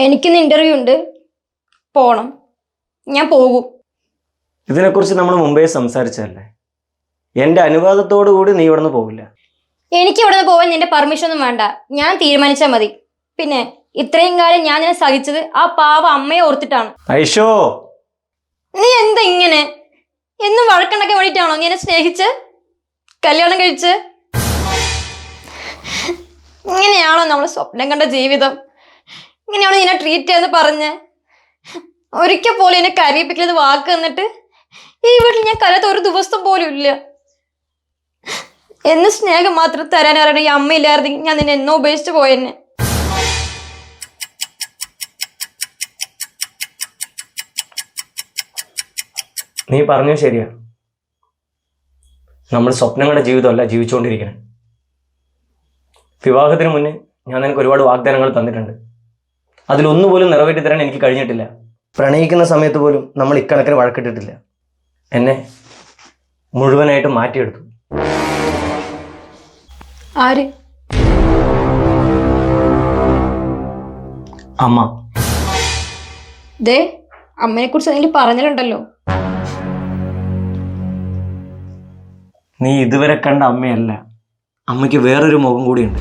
എനിക്കിന്ന് ഇന്റർവ്യൂ ഉണ്ട്, പോണം. ഞാൻ പോകും. ഇതിനെക്കുറിച്ച് നമ്മൾ മുമ്പേ സംസാരിച്ചതല്ലേ? എന്റെ അനുവാദത്തോടു കൂടി നീ ഇവിടുന്ന് പോകില്ല. എനിക്ക് ഇവിടുന്ന് പോവാൻ നിന്റെ പെർമിഷൻ ഒന്നും വേണ്ട. ഞാൻ തീരുമാനിച്ചാൽ മതി. പിന്നെ ഇത്രയും കാലം ഞാൻ നിന്നെ സഹിച്ചത് ആ പാവ അമ്മയെ ഓർത്തിട്ടാണ്. ഐഷോ, നീ എന്താ ഇങ്ങനെ? എന്നും വഴക്കുണ്ടാക്കാൻ വേണ്ടിയിട്ടാണോ നീ എന്നെ സ്നേഹിച്ച് കല്യാണം കഴിച്ച്? ഇങ്ങനെയാണോ നമ്മൾ സ്വപ്നം കണ്ട ജീവിതം? ഇങ്ങനെയാണോ നിന്നെ ട്രീറ്റ് ചെയ്യാന്ന് പറഞ്ഞ് ഒരിക്കൽ പോലും എന്നെ കരയിപ്പിക്കുന്നത് വാക്ക് തന്നിട്ട് ഈ വീട്ടിൽ ഞാൻ കരയാത്ത ഒരു ദിവസം പോലും ഇല്ല. എന്ന് സ്നേഹം മാത്രം തരാനറിയണ ഈ അമ്മയില്ലായിരുന്നെങ്കിൽ ഞാൻ നിന്നെ എന്നോ ഉപേക്ഷിച്ച് പോയെന്നെ. നീ പറഞ്ഞു ശരിയാ. നമ്മൾ സ്വപ്നങ്ങളുടെ ജീവിതമല്ല ജീവിച്ചുകൊണ്ടിരിക്കണം. വിവാഹത്തിന് മുന്നേ ഞാൻ നിനക്ക് ഒരുപാട് വാഗ്ദാനങ്ങൾ തന്നിട്ടുണ്ട്. അതിലൊന്നുപോലും നിറവേറ്റി തരാൻ എനിക്ക് കഴിഞ്ഞിട്ടില്ല. പ്രണയിക്കുന്ന സമയത്ത് പോലും നമ്മൾ ഇക്കണക്കിന് വഴക്കിട്ടിട്ടില്ല. എന്നെ മുഴുവനായിട്ട് മാറ്റിയെടുത്തു. ആര്? അമ്മ. ദേ, അമ്മയെ കുറിച്ച് എന്തെങ്കിലും പറഞ്ഞിട്ടുണ്ടല്ലോ. നീ ഇതുവരെ കണ്ട അമ്മയല്ല, അമ്മയ്ക്ക് വേറൊരു മുഖം കൂടിയുണ്ട്.